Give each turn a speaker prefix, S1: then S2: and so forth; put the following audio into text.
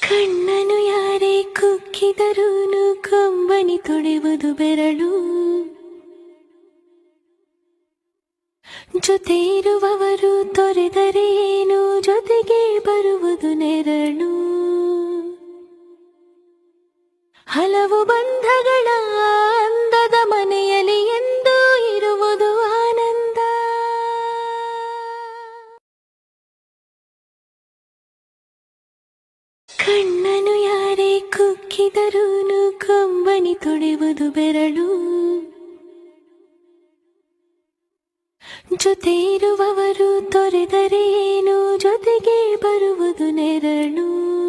S1: ಕಣ್ಣನು ಯಾರೇ ಕುಕ್ಕಿದರೂನು ಕಂಬನಿ ತೊಳೆವುದು ಬೆರಳು. ಜೊತೆ ಇರುವವರು ತೊರೆದರೇನು ಜೊತೆಗೆ ಬರುವುದು ನೆರಳು. ಹಲವು ಬಂಧಗಳ ಅಂದದ ಮನೆಯಲ್ಲಿ ಎಂದು ಇರುವುದು ಆನಂದ. ಕಣ್ಣನು ಯಾರೇ ಕುಕ್ಕಿದರೂನು ಕಂಬನಿ ತೊಳೆವುದು ಬೆರಳು. ಜೊತೆ ಇರುವವರು ತೊರೆದರೇನು ಜೊತೆಗೆ ಬರುವುದು ನೆರಳು.